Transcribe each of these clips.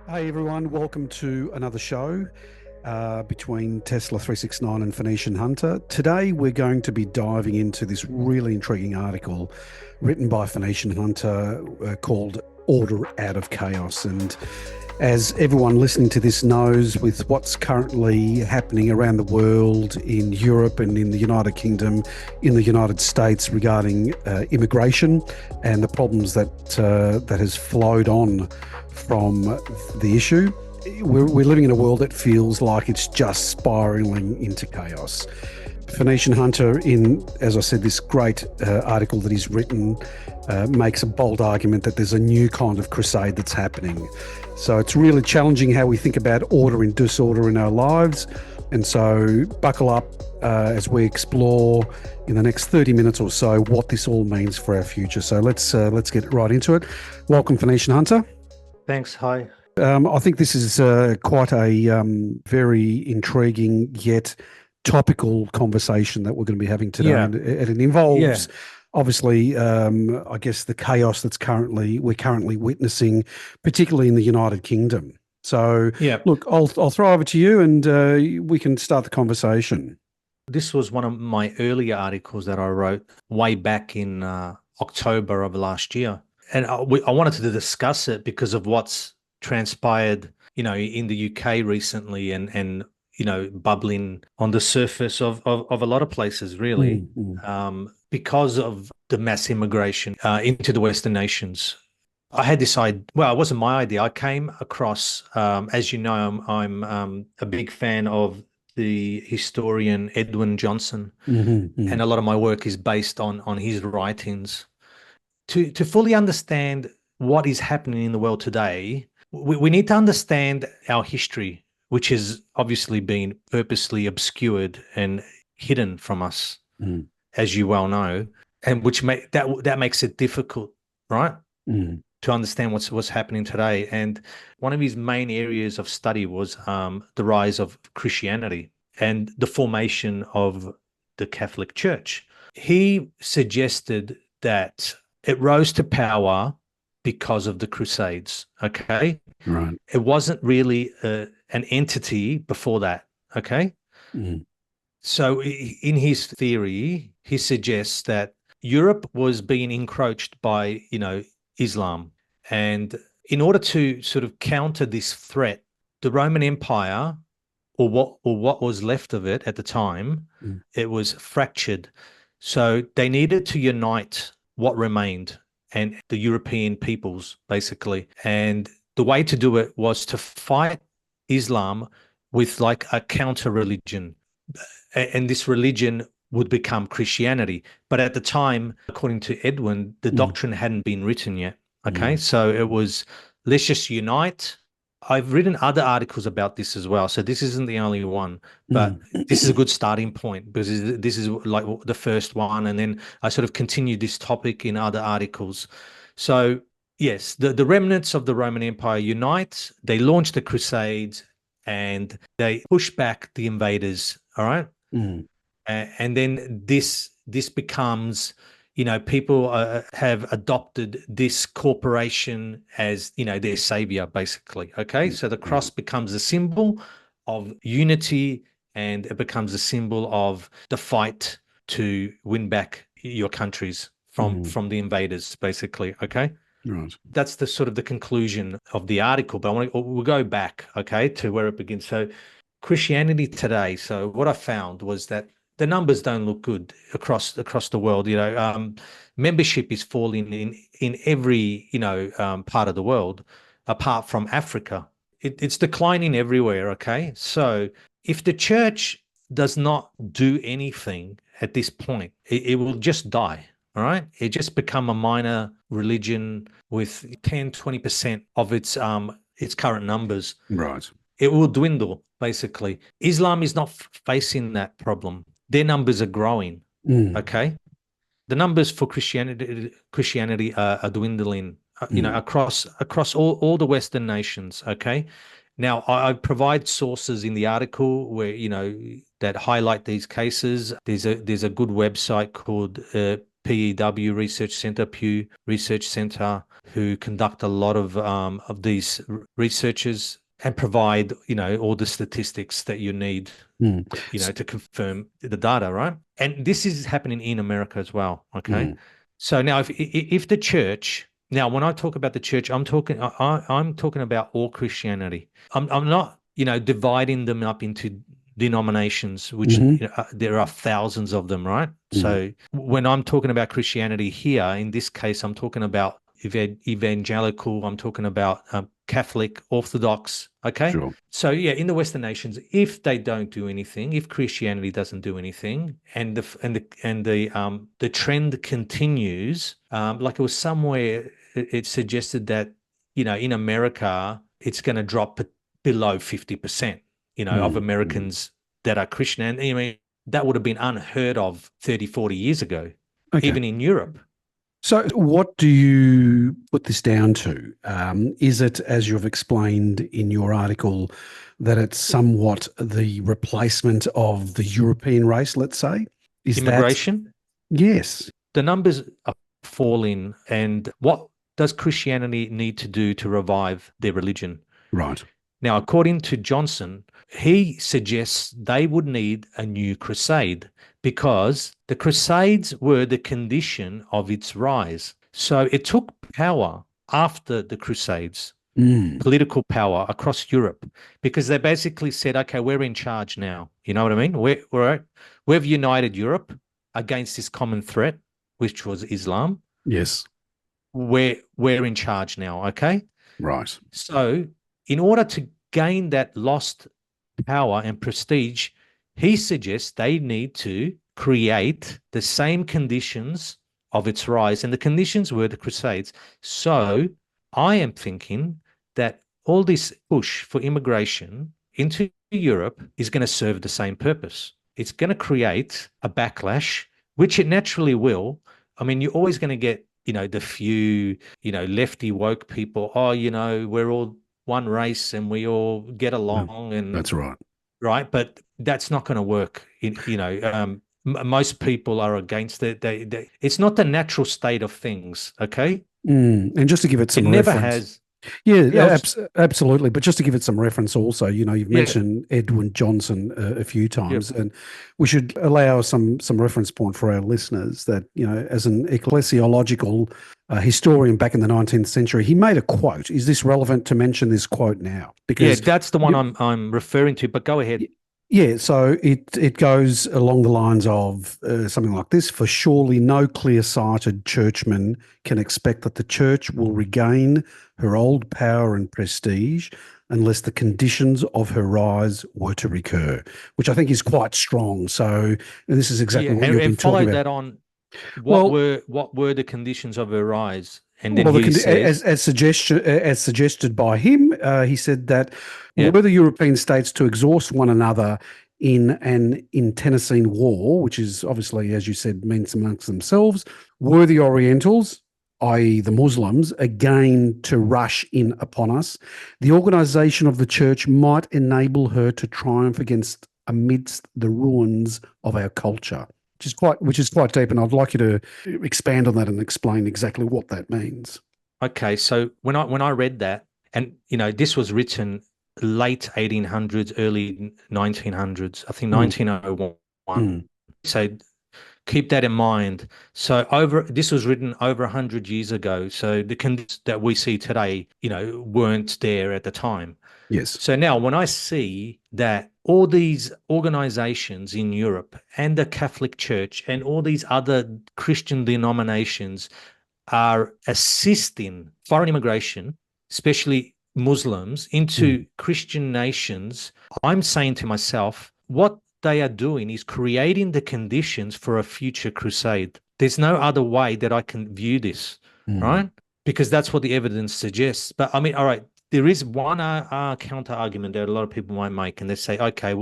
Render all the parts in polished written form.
Hey everyone, welcome to another show between Tesla 369 and Phoenician Hunter. Today we're going to be diving into this really intriguing article written by Phoenician Hunter called Order Out of Chaos. And as everyone listening to this knows, with what's currently happening around the world, in Europe and in the United Kingdom, in the United States regarding immigration and the problems that has flowed on from the issue, we're living in a world that feels like it's just spiraling into chaos. Phoenician Hunter, as I said, this great article that he's written, makes a bold argument that there's a new kind of crusade that's happening. So it's really challenging how we think about order and disorder in our lives. And so buckle up as we explore in the next 30 minutes or so what this all means for our future. So let's get right into it. Welcome, Phoenician Hunter. Thanks. Hi. I think this is quite a very intriguing yet topical conversation that we're going to be having today. Yeah. And it involves, obviously, I guess, the chaos that's we're currently witnessing, particularly in the United Kingdom. So, Yeah. look, I'll throw over to you, and we can start the conversation. This was one of my earlier articles that I wrote way back in October of last year. And I wanted to discuss it because of what's transpired, in the UK recently and bubbling on the surface of a lot of places, really, because of the mass immigration into the Western nations. I had this idea. Well, it wasn't my idea. I came across, as you know, I'm a big fan of the historian Edwin Johnson, and a lot of my work is based on his writings. To fully understand what is happening in the world today, we need to understand our history, which has obviously been purposely obscured and hidden from us, as you well know, and that makes it difficult, right? To understand what's happening today. And one of his main areas of study was the rise of Christianity and the formation of the Catholic Church. He suggested that it rose to power because of the Crusades, okay? Right. It wasn't really an entity before that, okay? So in his theory, he suggests that Europe was being encroached by, Islam. And in order to sort of counter this threat, the Roman Empire, or what was left of it at the time, it was fractured. So they needed to unite what remained and the European peoples, basically. And the way to do it was to fight Islam with like a counter religion. And this religion would become Christianity. But at the time, according to Edwin, the doctrine hadn't been written yet. Okay. So it was, let's just unite. I've written other articles about this as well. So this isn't the only one, but this is a good starting point because this is like the first one. And then I sort of continued this topic in other articles. So yes, the remnants of the Roman Empire unite, they launch the Crusades and they push back the invaders. All right. And then this becomes, people have adopted this corporation as, their savior, basically. Okay. So the cross becomes a symbol of unity and it becomes a symbol of the fight to win back your countries from the invaders, basically. Okay. Right. That's the sort of the conclusion of the article, but we'll go back, okay, to where it begins. So Christianity today. So what I found was that the numbers don't look good across the world. Membership is falling in every part of the world, apart from Africa. It's declining everywhere. Okay, so if the church does not do anything at this point, it will just die. All right, it just become a minor religion with 10-20% of its current numbers. Right. It will dwindle, basically. Islam is not facing that problem. Their numbers are growing. Okay, the numbers for Christianity are dwindling. Across all the Western nations. Okay, now I provide sources in the article where that highlight these cases. There's a good website called PEW Research Center, Pew Research Center, who conduct a lot of these researches and provide, all the statistics that you need, to confirm the data, right? And this is happening in America as well. Okay. So now if the church, now when I talk about the church, I'm talking about all Christianity. I'm not, dividing them up into denominations, which there are thousands of them, right? So when I'm talking about Christianity here, in this case, I'm talking about evangelical, I'm talking about Catholic, Orthodox. Okay. Sure. So yeah, in the Western nations, if they don't do anything, if Christianity doesn't do anything, and the trend continues, like it was somewhere, it suggested that, in America, it's going to drop below 50%, of Americans that are Christian. And I mean, that would have been unheard of 30, 40 years ago, even in Europe. So what do you put this down to? Is it, as you've explained in your article, that it's somewhat the replacement of the European race, let's say? Is immigration? Yes. The numbers are falling. And what does Christianity need to do to revive their religion? Right. Now, according to Johnson, he suggests they would need a new crusade because the Crusades were the condition of its rise. So it took power after the Crusades, political power across Europe, because they basically said, okay, we're in charge now. You know what I mean? We've united Europe against this common threat, which was Islam. Yes. We're in charge now, okay? Right. So in order to gain that lost power and prestige, he suggests they need to create the same conditions of its rise. And the conditions were the Crusades. So I am thinking that all this push for immigration into Europe is going to serve the same purpose. It's going to create a backlash, which it naturally will. I mean, you're always going to get, the few, lefty woke people. Oh, we're all one race and we all get along. And that's right. Right. But that's not going to work. Most people are against it. It's not the natural state of things. Okay. And just to give it some reference. Never has. Yeah, absolutely. But just to give it some reference also, you've mentioned Edwin Johnson a few times, and we should allow some reference point for our listeners that, as an ecclesiological historian back in the 19th century, he made a quote. Is this relevant to mention this quote now? Because that's the one I'm referring to, but go ahead. Yeah, so it goes along the lines of something like this: for surely no clear-sighted churchman can expect that the church will regain her old power and prestige unless the conditions of her rise were to recur, which I think is quite strong. So this is exactly what you've been talking about. That on what were the conditions of her rise? And then he says, as suggested by him, he said that were the European states to exhaust one another in an internecine war, which is obviously, as you said, means amongst themselves, were the Orientals, i.e. the Muslims, again to rush in upon us, the organisation of the church might enable her to triumph amidst the ruins of our culture. Which is quite deep, and I'd like you to expand on that and explain exactly what that means. Okay, so when I read that, and this was written late 1800s, early 1900s, I think 1901. So keep that in mind. So this was written over 100 years ago. So the conditions that we see today, weren't there at the time. Yes. So now when I see that all these organizations in Europe and the Catholic Church and all these other Christian denominations are assisting foreign immigration, especially Muslims, into Christian nations, I'm saying to myself, what they are doing is creating the conditions for a future crusade. There's no other way that I can view this, right? Because that's what the evidence suggests. But I mean, all right, there is one counter argument that a lot of people might make, and they say, okay,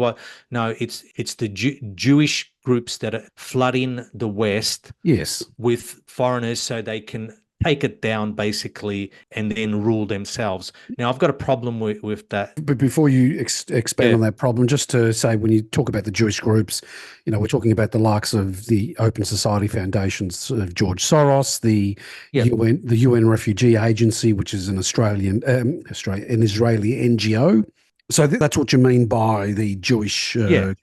no, it's the Jewish groups that are flooding the West with foreigners so they can take it down basically and then rule themselves. Now, I've got a problem with that. But before you expand Yeah. on that problem, just to say, when you talk about the Jewish groups, we're talking about the likes of the Open Society Foundations of George Soros, the Yeah. UN Refugee Agency, which is an an Israeli NGO. So that's what you mean by the Jewish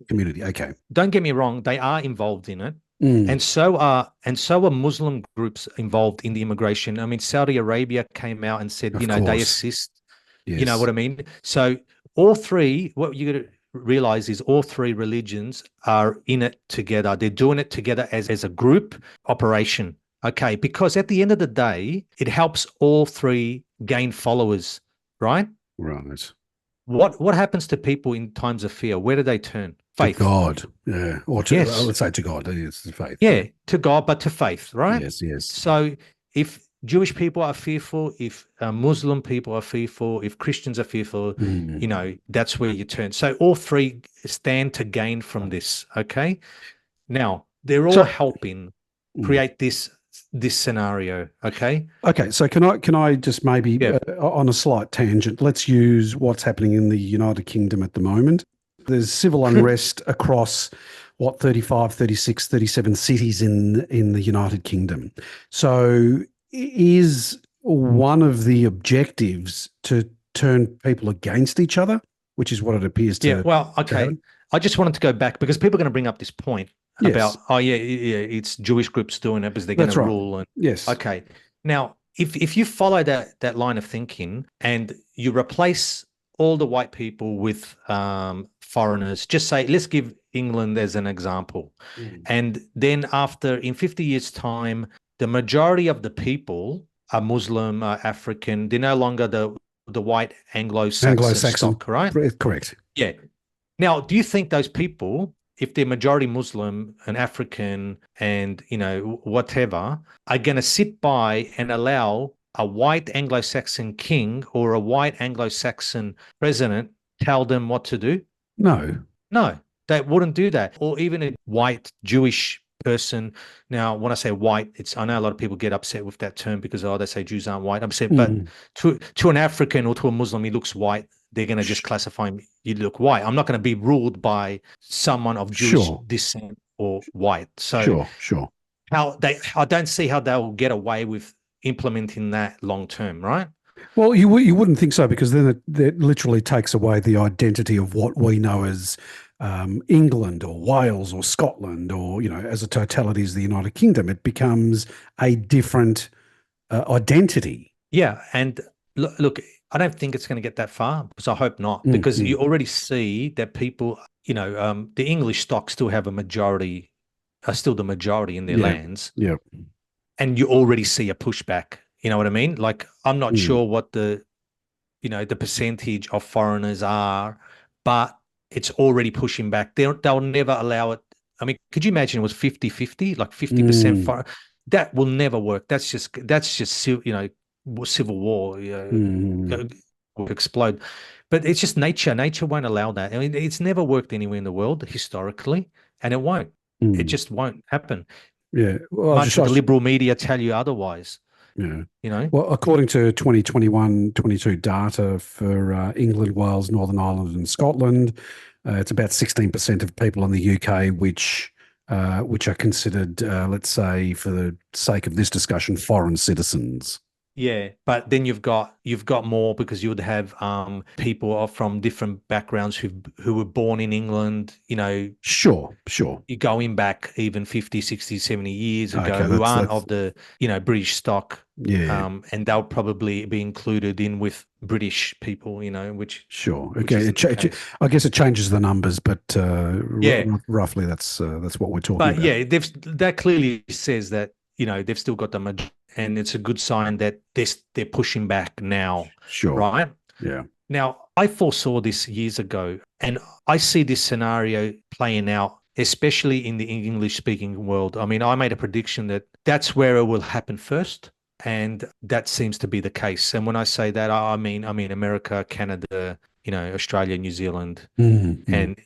community. Okay. Don't get me wrong, they are involved in it. Mm. And so are Muslim groups involved in the immigration. I mean, Saudi Arabia came out and said, Of they course. assist. Yes. You know what I mean? So all three, what you got to realize is all three religions are in it together. They're doing it together as a group operation. Okay. Because at the end of the day, it helps all three gain followers, right? Right. What happens to people in times of fear? Where do they turn? Faith. To God. Yeah. Or to, Yes. let's say to God. It's the faith. Yeah, to God, but to faith, right? Yes, yes. So if Jewish people are fearful, if Muslim people are fearful, if Christians are fearful, that's where you turn. So all three stand to gain from this. Okay. Now they're all helping create this scenario. Okay. Okay. So can I just maybe on a slight tangent, let's use what's happening in the United Kingdom at the moment. There's civil unrest across 35, 36, 37 cities in the United Kingdom. So is one of the objectives to turn people against each other, which is what it appears to. Yeah, well, okay. I just wanted to go back because people are going to bring up this point about, it's Jewish groups doing it because they're going to rule. And, yes. Okay. Now, if you follow that line of thinking and you replace all the white people with foreigners, just say, let's give England as an example. And then in 50 years' time, the majority of the people are Muslim, are African. They're no longer the white Anglo-Saxon stock, right? Correct. Yeah. Now, do you think those people, if they're majority Muslim and African and, whatever, are going to sit by and allow a white Anglo-Saxon king or a white Anglo-Saxon president tell them what to do? No. No, they wouldn't do that. Or even a white Jewish person. Now, when I say white, I know a lot of people get upset with that term because they say Jews aren't white. I'm saying, but to an African or to a Muslim, he looks white. They're going to just classify him. You look white. I'm not going to be ruled by someone of Jewish descent or white. So sure. I don't see how they'll get away with implementing that long term, right? Well, you wouldn't think so, because then it literally takes away the identity of what we know as England or Wales or Scotland, or as a totality as the United Kingdom. It becomes a different identity. Yeah, and look, I don't think it's going to get that far, because I hope not, because you already see that people, the English stock still have are still the majority in their lands. Yeah. And you already see a pushback. You know what I mean? Like, I'm not sure what the percentage of foreigners are, but it's already pushing back. They'll never allow it. I mean, could you imagine it was 50-50, like 50% foreign? That will never work. That's just civil war will explode. But it's just nature. Nature won't allow that. I mean, it's never worked anywhere in the world historically, and it won't. It just won't happen. Yeah. Well, much of the liberal media tell you otherwise. Yeah. Well, according to 2021-22 data for England, Wales, Northern Ireland and Scotland, it's about 16% of people in the UK which are considered, let's say, for the sake of this discussion, foreign citizens. Yeah, but then you've got more, because you would have people from different backgrounds who were born in England, Sure. You're going back even 50, 60, 70 years ago, who aren't of the, British stock. Yeah. And they'll probably be included in with British people, which. Sure. Okay. I guess it changes the numbers, but roughly that's what we're talking about. But yeah, that clearly says that, they've still got the and it's a good sign that they're pushing back now. Sure. Right? Yeah. Now, I foresaw this years ago, and I see this scenario playing out, especially in the English-speaking world. I mean, I made a prediction that that's where it will happen first, and that seems to be the case. And when I say that, I mean America, Canada, Australia, New Zealand, and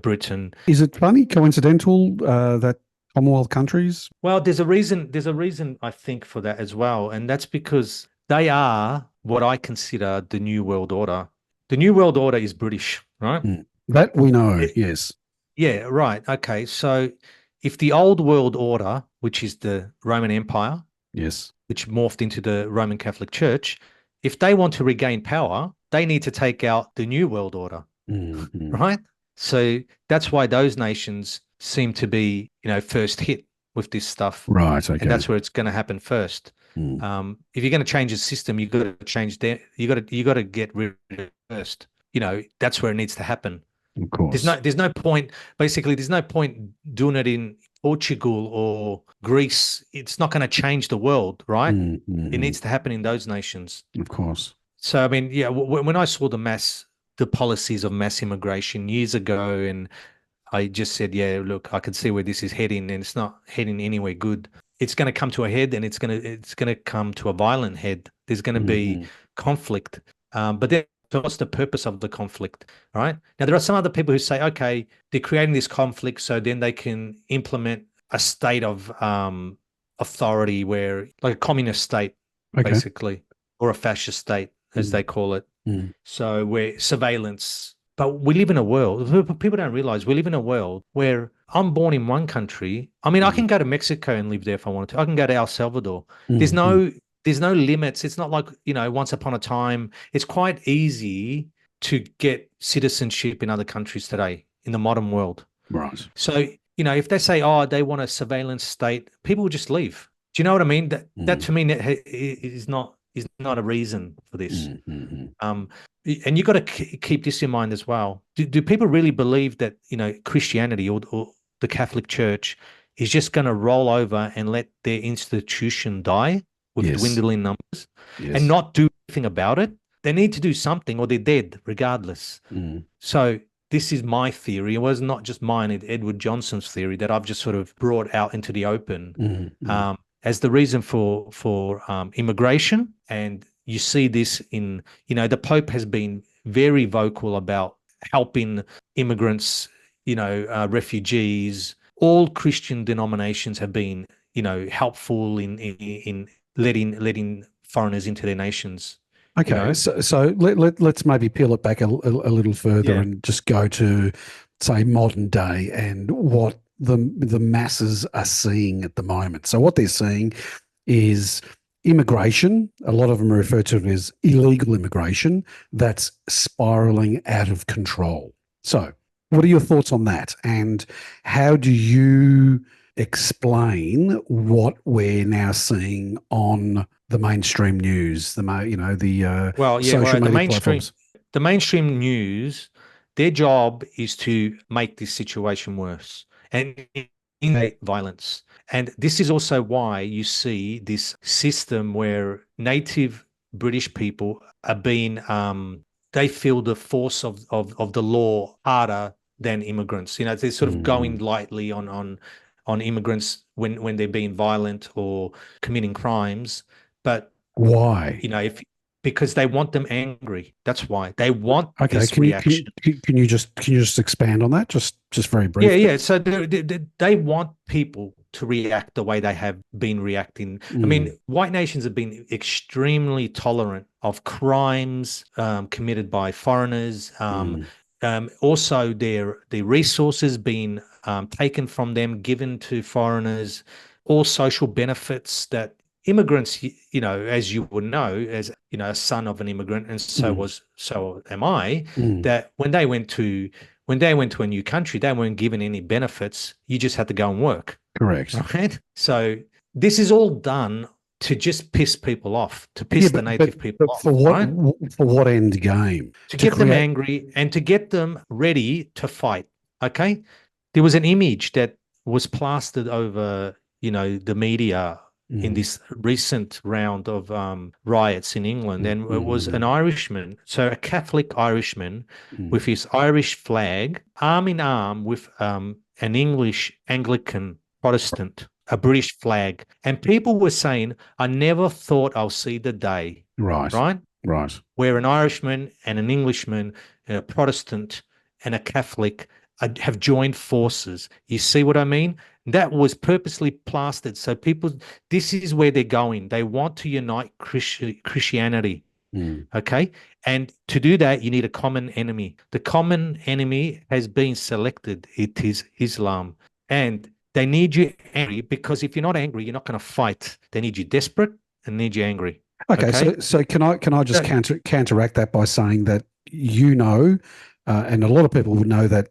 Britain. Is it funny, coincidental that Commonwealth countries? Well, there's a reason. There's a reason I think for that as well, and that's because they are what I consider the New World Order. The New World Order is British, right? That we know, It- yes. yeah, right. Okay, so if the old world order, which is the Roman Empire, Yes. which morphed into the Roman Catholic Church, if they want to regain power, they need to take out the New World Order, Mm-hmm. right? So that's why those nations seem to be, first hit with this stuff, Right. and Okay. that's where it's going to happen first. Mm. If you're going to change the system, you got to change that. You got to get rid of it first. That's where it needs to happen. Of There's course. no there's no point basically there's no point doing it in Portugal or Greece. It's not going to change the world, right? It Mm-hmm. needs to happen in those nations. Of course. So I mean, yeah, when I saw the policies of mass immigration years ago, and I just said, yeah, look, I can see where this is heading, and it's not heading anywhere good. It's going to come to a head, and it's going to come to a violent head. There's going to be Mm-hmm. conflict, but then so what's the purpose of the conflict, right? Now there are some other people who say, okay, they're creating this conflict so then they can implement a state of authority where, like a communist state, Okay. basically, or a fascist state, as Mm. they call it. Mm. So where surveillance, but we live in a world, people don't realize we live in a world where I'm born in one country. I mean, I Mm. can go to Mexico and live there if I wanted to. I can go to El Salvador. There's Mm. Mm. no there's no limits. It's not like, once upon a time. It's quite easy to get citizenship in other countries today in the modern world. Right. So, if they say, oh, they want a surveillance state, people will just leave. Do you know what I mean? That Mm. to me is not a reason for this. Mm. Mm. And you've got to keep this in mind as well. Do people really believe that, Christianity or the Catholic Church is just going to roll over and let their institution die with Yes. dwindling numbers and Yes. not do anything about it? They need to do something or they're dead regardless. Mm. So this is my theory. It was not just mine, it's Edward Johnson's theory that I've just sort of brought out into the open. Mm. Mm. As the reason for immigration. And you see this in, the Pope has been very vocal about helping immigrants, refugees. All Christian denominations have been, helpful in letting foreigners into their nations. Okay, so let's maybe peel it back a little further Yeah. and just go to, say, modern day and what the masses are seeing at the moment. So what they're seeing is immigration. A lot of them refer to it as illegal immigration that's spiraling out of control. So what are your thoughts on that? And how do you explain what we're now seeing on the mainstream news, Well, yeah, social well, media platforms? the mainstream news, their job is to make this situation worse and incite violence. And this is also why you see this system where native British people are being, they feel the force of the law harder than immigrants. They're sort of going lightly on immigrants when they're being violent or committing crimes. But Why? if because they want them angry. That's why they want Okay, this reaction. can you just expand on that just very Yeah, briefly? yeah. So they want people to react the way they have been reacting. I Mm. mean, white nations have been extremely tolerant of crimes committed by foreigners. Mm. Also, their resources being taken from them, given to foreigners, all social benefits that immigrants, as you would know, as a son of an immigrant, and Mm. so am I, Mm. that when they went to a new country, they weren't given any benefits. You just had to go and work, Correct. right? So this is all done to just piss people off, to piss the native people off, for what right? for what end game? To To get them create. angry and to get them ready to fight. Okay. There was an image that was plastered over, the media in Mm. this recent round of riots in England. Mm. And it was an Mm. Irishman, so a Catholic Irishman Mm. with his Irish flag, arm in arm with an English Anglican Protestant, a British flag. And people were saying, I never thought I'll see the day, Right. right? Right. Where an Irishman and an Englishman, a Protestant and a Catholic have joined forces. You see what I mean? That was purposely plastered. So people, this is where they're going. They want to unite Christianity. Okay. And to do that, you need a common enemy. The common enemy has been selected. It is Islam. And they need you angry, because if you're not angry, you're not going to fight. They need you desperate and need you angry. Okay, Okay. so can I just counteract that by saying that and a lot of people would know that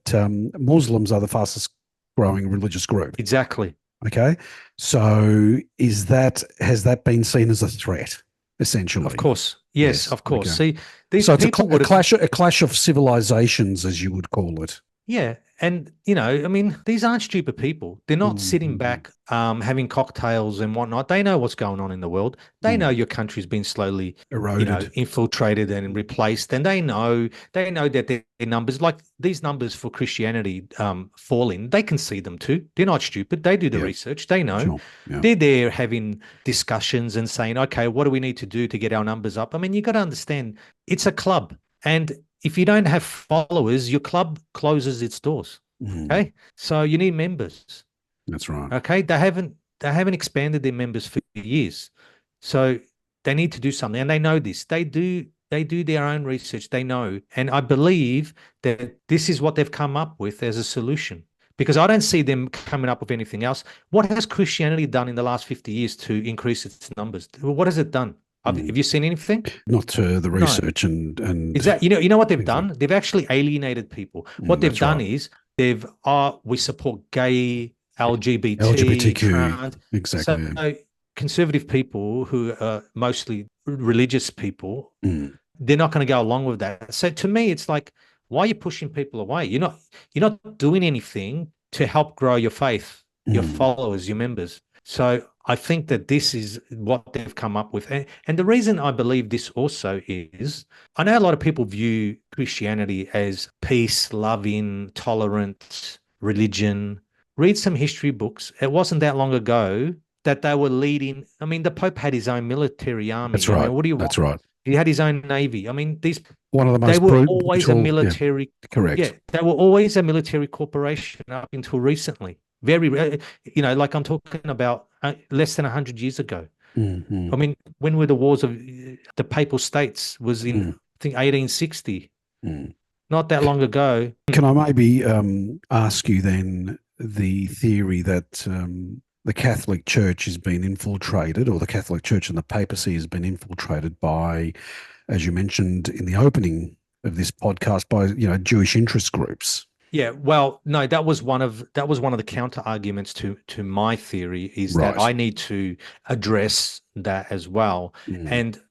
Muslims are the fastest growing religious group. Exactly. Okay, so has that been seen as a threat? Essentially, of course, yes, of course. Okay. See, these so people it's a clash of civilizations, as you would call it. Yeah. And, I mean, these aren't stupid people. They're not sitting back, having cocktails and whatnot. They know what's going on in the world. They know your country's been slowly eroded, infiltrated and replaced. And they know that their numbers, like these numbers for Christianity, falling. They can see them too. They're not stupid. They do the research. They know. Sure. Yeah. They're there having discussions and saying, okay, what do we need to do to get our numbers up? I mean, you got to understand, it's a club. And if you don't have followers, your club closes its doors. Okay, so you need members. That's right. Okay, they haven't expanded their members for years, so they need to do something, and they know this. They do their own research. They know, and I believe that this is what they've come up with as a solution. Because I don't see them coming up with anything else. What has Christianity done in the last 50 years to increase its numbers? What has it done? Have you seen anything? Not the research and is that you know what they've done? They've actually alienated people. What they've done is we support gay, LGBTQ, trans. Exactly. So conservative people who are mostly religious people, they're not going to go along with that. So to me, it's like, why are you pushing people away? You're not doing anything to help grow your faith, your followers, your members. So I think that this is what they've come up with. And the reason I believe this also is, I know a lot of people view Christianity as peace, loving, tolerant religion. Read some history books. It wasn't that long ago that they were leading. I mean, the Pope had his own military army. That's right. I mean, what do you want? That's right. He had his own navy. I mean, one of the most they were always a military. Yeah, correct. Yeah, they were always a military corporation up until recently. Very, like I'm talking about less than 100 years ago. I mean, when were the wars of the Papal States? Was in, I think, 1860. Not that long ago. Can I maybe ask you then the theory that the Catholic Church has been infiltrated, or the Catholic Church and the papacy has been infiltrated by, as you mentioned in the opening of this podcast, by Jewish interest groups? Yeah, well, no, that was one of the counter arguments to my theory, is that I need to address that as well. And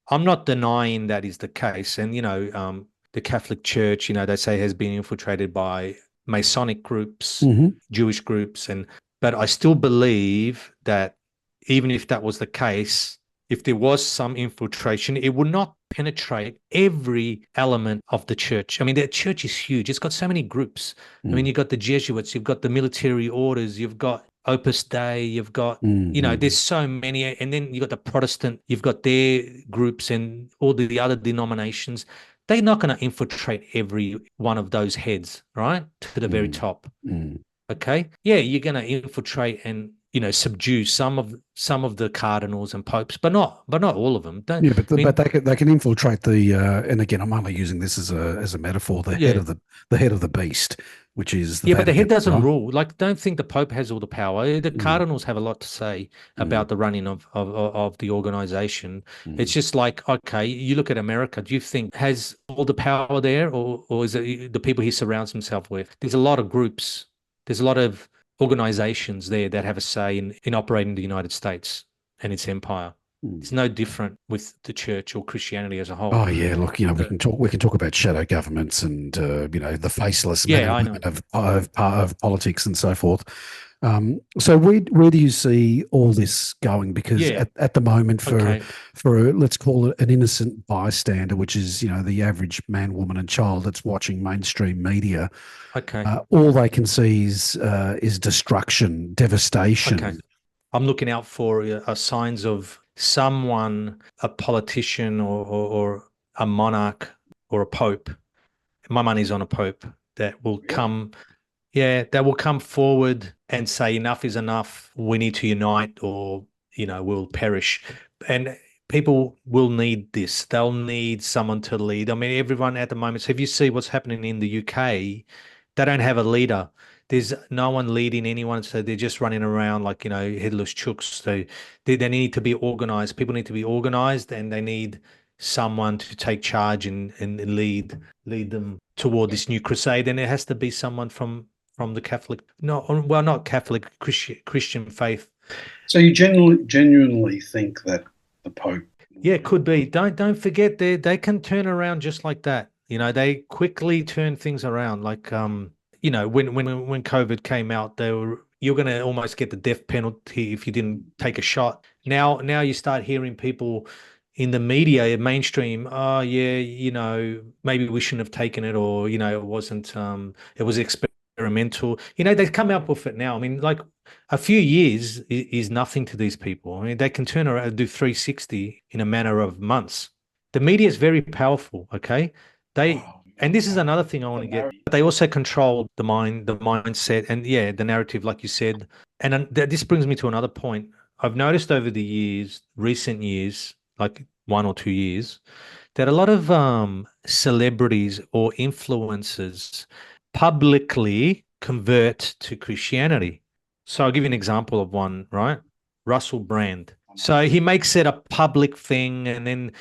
I'm not denying that is the case. And the Catholic Church, they say, has been infiltrated by Masonic groups, Jewish groups, but I still believe that even if that was the case, if there was some infiltration, it would not penetrate every element of the church. I mean, the church is huge. It's got so many groups. I mean, you've got the Jesuits, you've got the military orders, you've got Opus Dei, you've got, there's so many. And then you've got the Protestant, you've got their groups and all the other denominations. They're not going to infiltrate every one of those heads, right, to the very top. Okay? Yeah, you're going to infiltrate and subdue some of the cardinals and popes, but not all of them. But they can infiltrate the and again, I'm only using this as a metaphor. The head of the beast, which is the but the head doesn't rule. Like, don't think the Pope has all the power. The cardinals have a lot to say about the running of the organization. It's just like, okay, you look at America. Do you think has all the power there, or is it the people he surrounds himself with? There's a lot of groups. There's a lot of organizations there that have a say in operating the United States and its empire. It's no different with the church or Christianity as a whole. Oh yeah, look, we can talk about shadow governments and the faceless men of politics and so forth. So where do you see all this going? Because at the moment, for let's call it an innocent bystander, which is the average man, woman, and child that's watching mainstream media, all they can see is destruction, devastation. Okay. I'm looking out for signs of someone, a politician or a monarch or a pope. My money's on a pope that will come. Yeah, that will come forward and say enough is enough. We need to unite, or we'll perish. And people will need this. They'll need someone to lead. I mean, everyone at the moment. So if you see what's happening in the UK, they don't have a leader. There's no one leading anyone, so they're just running around like headless chooks. So they need to be organized. People need to be organized, and they need someone to take charge and lead them toward this new crusade. And it has to be someone from the Catholic, no, well, not Catholic, Christian faith. So you genuinely think that the Pope? Yeah, it could be. Don't forget they can turn around just like that. They quickly turn things around. Like when COVID came out, you're going to almost get the death penalty if you didn't take a shot. Now you start hearing people in the media, mainstream, oh yeah, maybe we shouldn't have taken it, or it wasn't, it was experimental. They come up with it now. I mean, like a few years is nothing to these people. I mean, they can turn around and do 360 in a matter of months. The media is very powerful. Okay, and this is another thing I want to get. They also control the mindset, and yeah, the narrative, like you said. And this brings me to another point. I've noticed over the years, recent years, like 1 or 2 years, that a lot of celebrities or influencers publicly convert to Christianity. So I'll give you an example of one, right? Russell Brand. So he makes it a public thing, and then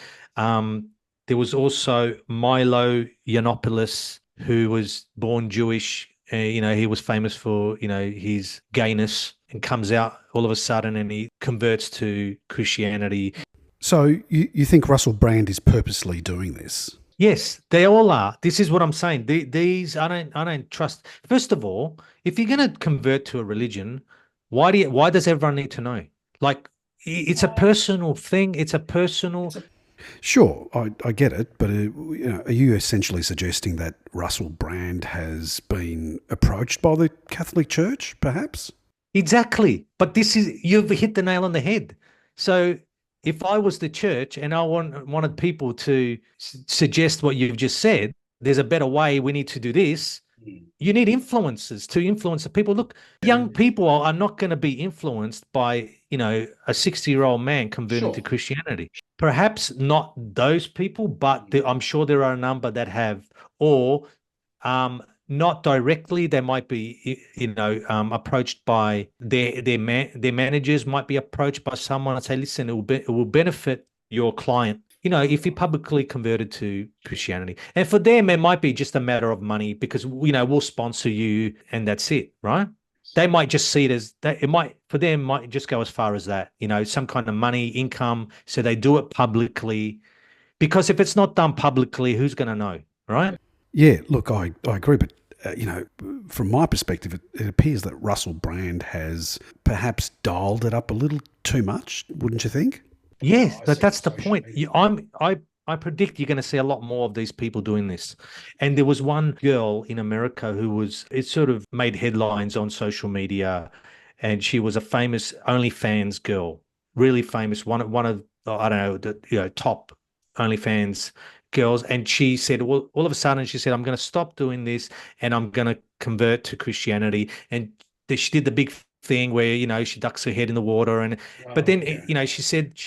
there was also Milo Yiannopoulos, who was born Jewish. He was famous for his gayness, and comes out all of a sudden and he converts to Christianity. So you think Russell Brand is purposely doing this? Yes, they all are. This is what I'm saying. These I don't trust. First of all, if you're going to convert to a religion, why does everyone need to know? Like, it's a personal thing. It's a personal. Sure, I get it, but are you essentially suggesting that Russell Brand has been approached by the Catholic Church, perhaps? Exactly. But you've hit the nail on the head. So if I was the church and I wanted people to suggest what you've just said, there's a better way, we need to do this. You need influencers to influence the people. Look, young people are not going to be influenced by, a 60-year-old man converting to Christianity. Perhaps not those people, but I'm sure there are a number that have, or not directly. They might be, approached by their managers. Might be approached by someone and say, "Listen, it will benefit your client." If he publicly converted to Christianity, and for them, it might be just a matter of money because we'll sponsor you, and that's it, right? They might just see it as that. For them might just go as far as that. Some kind of money, income. So they do it publicly, because if it's not done publicly, who's going to know, right? Yeah, look, I agree, but from my perspective, it appears that Russell Brand has perhaps dialed it up a little too much, wouldn't you think? Yes, but that's the point. I predict you're going to see a lot more of these people doing this. And there was one girl in America it sort of made headlines on social media, and she was a famous OnlyFans girl, really famous, one of I don't know, the top OnlyFans girls. And she said, well, all of a sudden she said, I'm going to stop doing this and I'm going to convert to Christianity. And she did the big thing where she ducks her head in the water, and but then she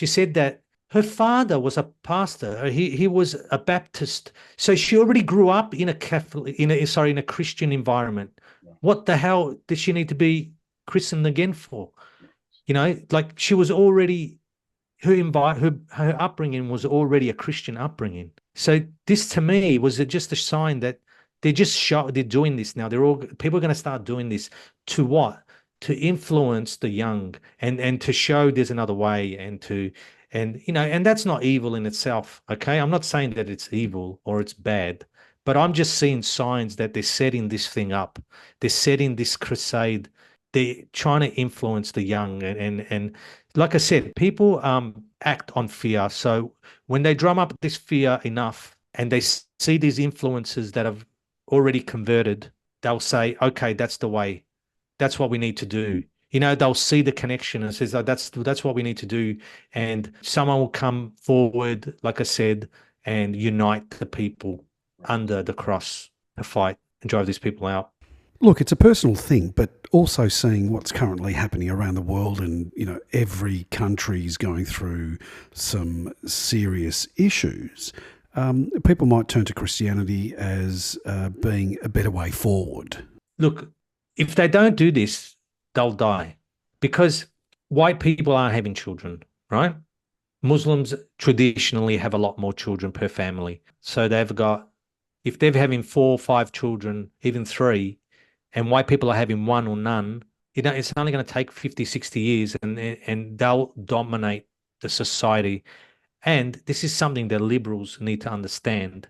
said that her father was a pastor. He was a Baptist, so she already grew up in a Christian environment. What the hell did she need to be christened again for? Like, she was already, her upbringing was already a Christian upbringing. So this to me was just a sign that they're doing this now. People are going to start doing this to what? To influence the young, and to show there's another way, and that's not evil in itself. Okay. I'm not saying that it's evil or it's bad, but I'm just seeing signs that they're setting this thing up. They're setting this crusade. They're trying to influence the young, and like I said, people act on fear. So when they drum up this fear enough and they see these influences that have already converted, they'll say, okay, that's the way. That's what we need to do. They'll see the connection and says, oh, that's what we need to do. And someone will come forward, like I said, and unite the people under the cross to fight and drive these people out. Look, it's a personal thing, but also seeing what's currently happening around the world, and every country is going through some serious issues. People might turn to Christianity as being a better way forward. Look, if they don't do this, they'll die because white people are having children, right? Muslims traditionally have a lot more children per family. So if they're having 4 or 5 children, even three, and white people are having one or none, it's only going to take 50, 60 years and they'll dominate the society. And this is something that liberals need to understand.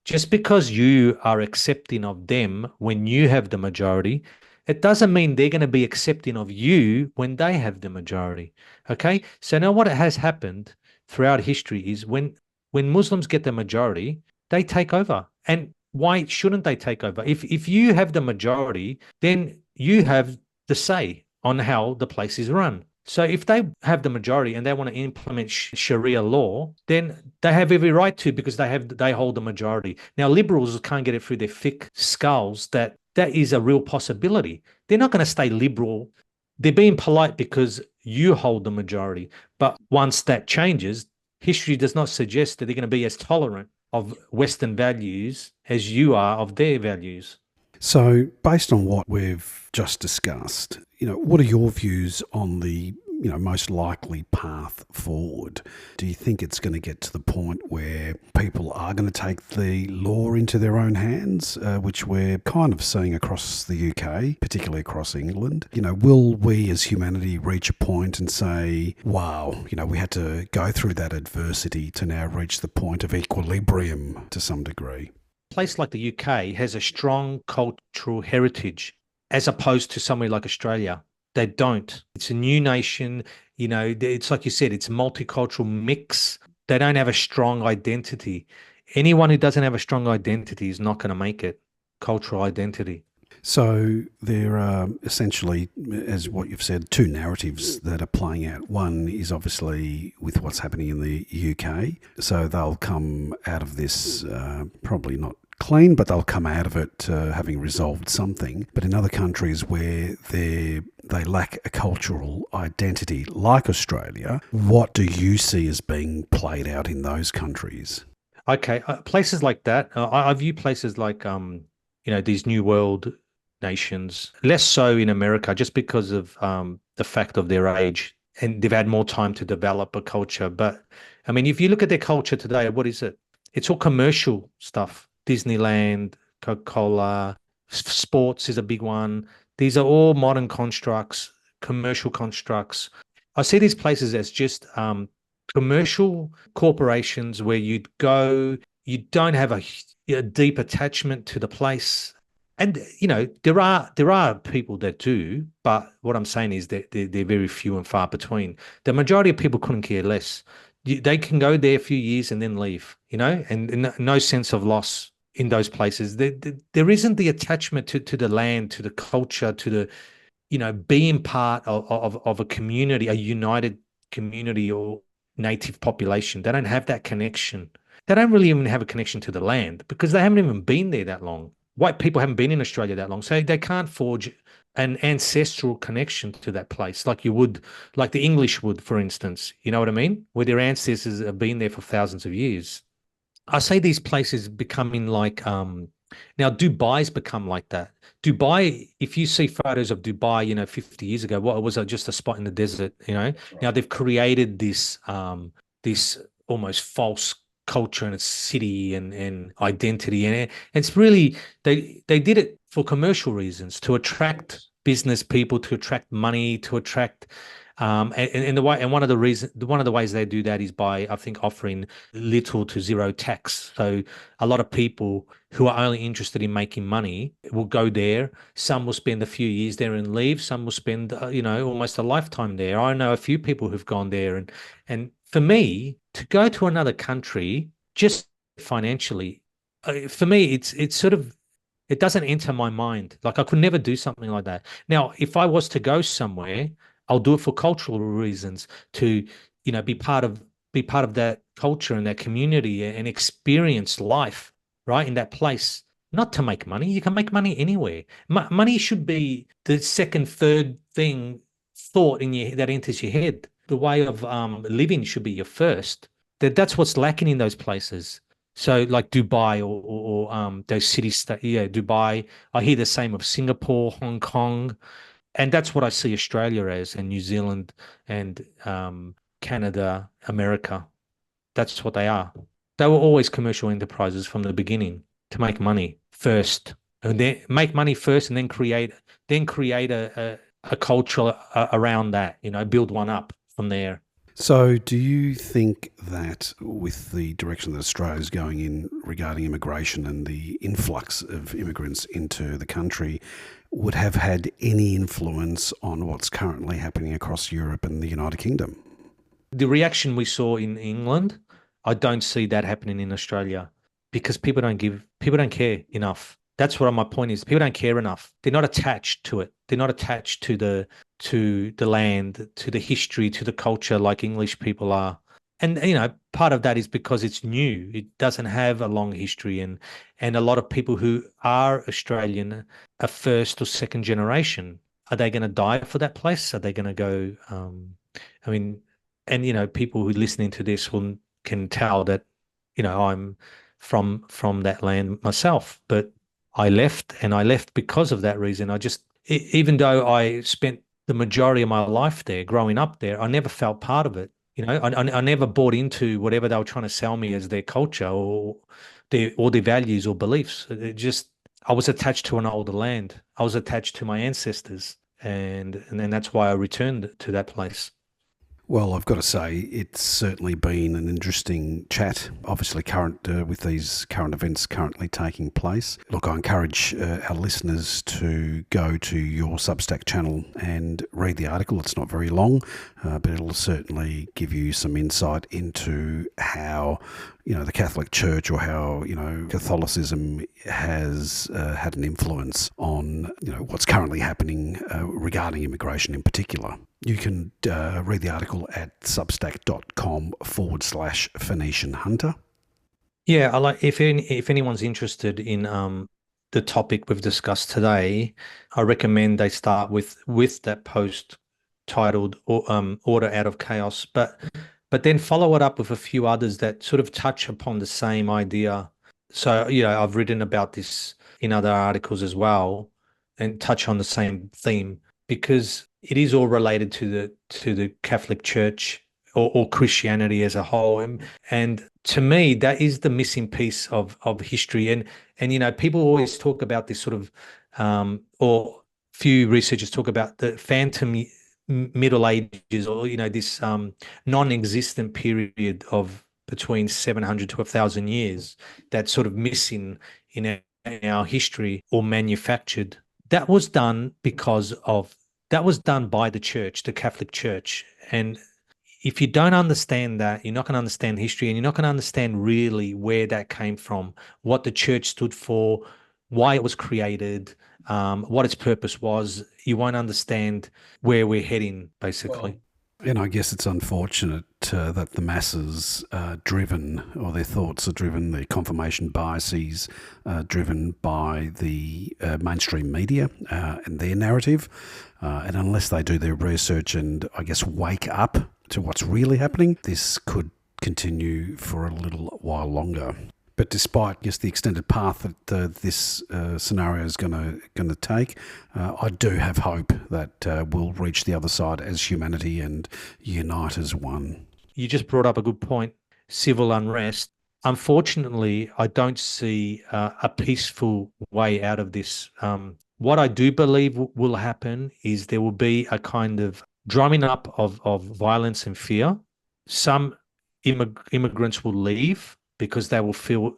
Just because you are accepting of them when you have the majority, it doesn't mean they're going to be accepting of you when they have the majority. Okay. So now what has happened throughout history is when Muslims get the majority, they take over. And why shouldn't they take over? If you have the majority, then you have the say on how the place is run. So if they have the majority and they want to implement Sharia law, then they have every right to, because they hold the majority. Now, liberals can't get it through their thick skulls that is a real possibility. They're not going to stay liberal. They're being polite because you hold the majority. But once that changes, history does not suggest that they're going to be as tolerant of Western values as you are of their values. So, based on what we've just discussed, what are your views on the most likely path forward? Do you think it's going to get to the point where people are going to take the law into their own hands, which we're kind of seeing across the UK, particularly across England? Will we as humanity reach a point and say, wow, we had to go through that adversity to now reach the point of equilibrium to some degree? Place like the UK has a strong cultural heritage as opposed to somewhere like Australia. They don't. It's a new nation. It's like you said, it's a multicultural mix. They don't have a strong identity. Anyone who doesn't have a strong identity is not going to make it. Cultural identity. So there are essentially, as what you've said, two narratives that are playing out. One is obviously with what's happening in the UK. So they'll come out of this probably not clean, but they'll come out of it having resolved something. But in other countries where they lack a cultural identity, like Australia, what do you see as being played out in those countries? Okay, places like that. I view places like these new world nations, less so in America, just because of the fact of their age, and they've had more time to develop a culture. But I mean, if you look at their culture today, what is it? It's all commercial stuff. Disneyland, Coca-Cola, sports is a big one. These are all modern constructs, commercial constructs. I see these places as just commercial corporations where you'd go, you don't have a deep attachment to the place. And there are people that do, but what I'm saying is that they're very few and far between. The majority of people couldn't care less. They can go there a few years and then leave, and no sense of loss in those places. There isn't the attachment to the land, to the culture, to the being part of a community, a united community or native population. They don't have that connection. They don't really even have a connection to the land because they haven't even been there that long. White people haven't been in Australia that long, so they can't forge an ancestral connection to that place like you would, like the English would, for instance. You know what I mean? Where their ancestors have been there for thousands of years. I say these places becoming like now Dubai's become like that. Dubai, if you see photos of Dubai, 50 years ago, what was it, just a spot in the desert, Now they've created this almost false culture and its city and identity, and it's really they did it for commercial reasons to attract business people, to attract money, to attract and one of the ways they do that is by, I think, offering little to zero tax. So a lot of people who are only interested in making money will go there. Some will spend a few years there and leave. Some will spend almost a lifetime there. I know a few people who've gone there, and for me to go to another country just financially, for me it's sort of, it doesn't enter my mind. Like I could never do something like that. Now, if I was to go somewhere, I'll do it for cultural reasons to, be part of that culture and that community and experience life, right, in that place. not to make money. You can make money anywhere. Money should be the second, third thought that enters your head. The way of living should be your first. That's what's lacking in those places. So like Dubai or those cities, Dubai. I hear the same of Singapore, Hong Kong, and that's what I see Australia as, and New Zealand, and Canada, America. That's what they are. They were always commercial enterprises from the beginning to make money first, and then make money first, and then create a culture around that. Build one up from there. So, do you think that with the direction that Australia is going in regarding immigration and the influx of immigrants into the country would have had any influence on what's currently happening across Europe and the United Kingdom? The reaction we saw in England, I don't see that happening in Australia because people don't care enough. That's what my point is. People don't care enough. They're not attached to it. They're not attached to the land, to the history, to the culture like English people are. And part of that is because it's new. It doesn't have a long history, and a lot of people who are Australian are first or second generation. Are they going to die for that place? Are they going to go? I mean, and people who are listening to this can tell that I'm from that land myself, but I left, and I left because of that reason. Even though I spent the majority of my life there, growing up there, I never felt part of it. I never bought into whatever they were trying to sell me as their culture or their values or beliefs. I was attached to an older land. I was attached to my ancestors, and then that's why I returned to that place. Well, I've got to say, it's certainly been an interesting chat, obviously current with these current events currently taking place. Look, I encourage our listeners to go to your Substack channel and read the article. It's not very long, but it'll certainly give you some insight into how the Catholic Church or how, Catholicism has had an influence on, what's currently happening regarding immigration in particular. You can read the article at substack.com/Phoenician Hunter. Yeah, I like if anyone's interested in the topic we've discussed today, I recommend they start with that post titled "Order Out of Chaos," but then follow it up with a few others that sort of touch upon the same idea. So I've written about this in other articles as well, and touch on the same theme because it is all related to the Catholic Church or Christianity as a whole. And to me, that is the missing piece of history. And people always talk about this sort of, or few researchers talk about the phantom Middle Ages, or this non-existent period of between 700 to 1,000 years that's sort of missing in our history or manufactured. That was done by the church, the Catholic Church. And if you don't understand that, you're not going to understand history, and you're not going to understand really where that came from, what the church stood for, why it was created, what its purpose was. You won't understand where we're heading, basically. Well, and I guess it's unfortunate that the masses are driven, or their thoughts are driven, their confirmation biases are driven by the mainstream media and their narrative. And unless they do their research and, I guess, wake up to what's really happening, this could continue for a little while longer. But despite, I guess, the extended path that this scenario is going to take, I do have hope that we'll reach the other side as humanity and unite as one. You just brought up a good point, civil unrest. Unfortunately, I don't see a peaceful way out of this. What I do believe will happen is there will be a kind of drumming up of violence and fear. Some immigrants will leave because they will feel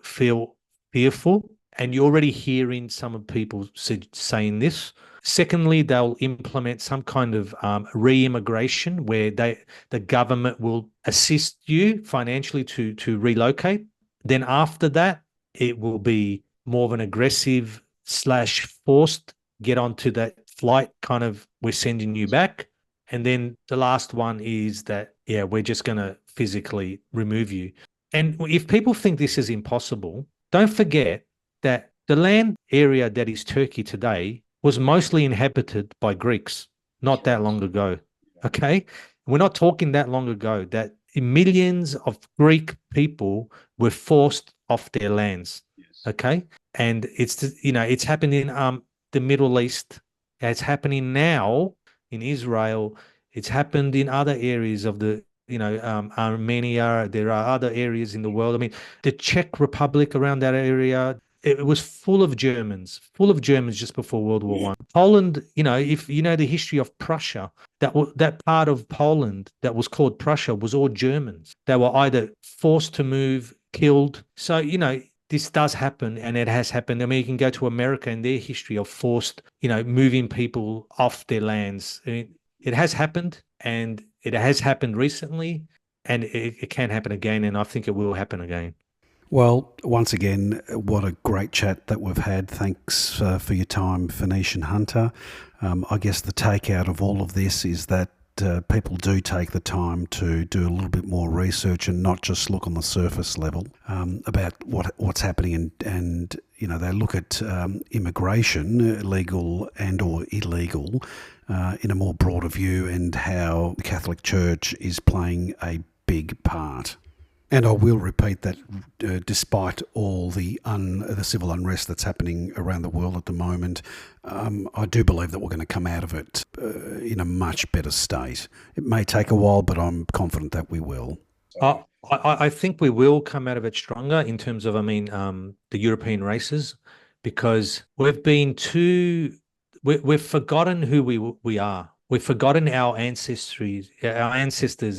fearful. And you're already hearing some of people saying this. Secondly, they'll implement some kind of re-immigration where the government will assist you financially to relocate. Then after that, it will be more of an aggressive / forced get onto that flight kind of, we're sending you back. And then the last one is that, we're just going to physically remove you. And if people think this is impossible, don't forget that The land area that is Turkey today was mostly inhabited by Greeks not that long ago. Okay. We're not talking that long ago that millions of Greek people were forced off their lands. Okay. And it's happened in the Middle East. It's happening now in Israel. It's happened in other areas of the, Armenia. There are other areas in the world. I mean, the Czech Republic around that area, it was full of Germans just before World War One. Poland, if you know the history of Prussia, that part of Poland that was called Prussia was all Germans. They were either forced to move, killed. So, this does happen, and it has happened. I mean, you can go to America and their history of forced, moving people off their lands. I mean, it has happened, and it has happened recently, and it can happen again, and I think it will happen again. Well, once again, what a great chat that we've had. Thanks for your time, Phoenician Hunter. I guess the takeout of all of this is that people do take the time to do a little bit more research and not just look on the surface level about what's happening, and they look at immigration, legal and or illegal, in a more broader view, and how the Catholic Church is playing a big part. And I will repeat that despite all the civil unrest that's happening around the world at the moment, I do believe that we're going to come out of it in a much better state. It may take a while, but I'm confident that we will. I think we will come out of it stronger in terms of, the European races, because we've forgotten who we are. We've forgotten our ancestors,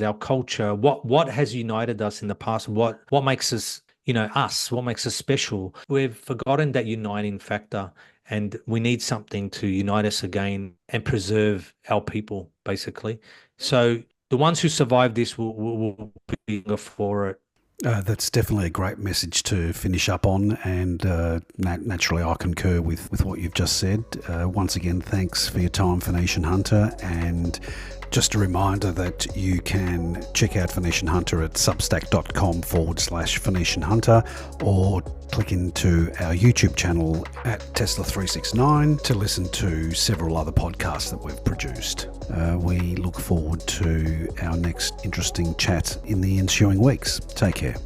our culture, what has united us in the past, what makes us, us, what makes us special. We've forgotten that uniting factor, and we need something to unite us again and preserve our people, basically. So the ones who survive this will be for it. That's definitely a great message to finish up on, and naturally I concur with what you've just said. Once again, thanks for your time, Phoenician Hunter, and just a reminder that you can check out Phoenician Hunter at substack.com/Phoenician Hunter, or click into our YouTube channel at Tesla369 to listen to several other podcasts that we've produced. We look forward to our next interesting chat in the ensuing weeks. Take care.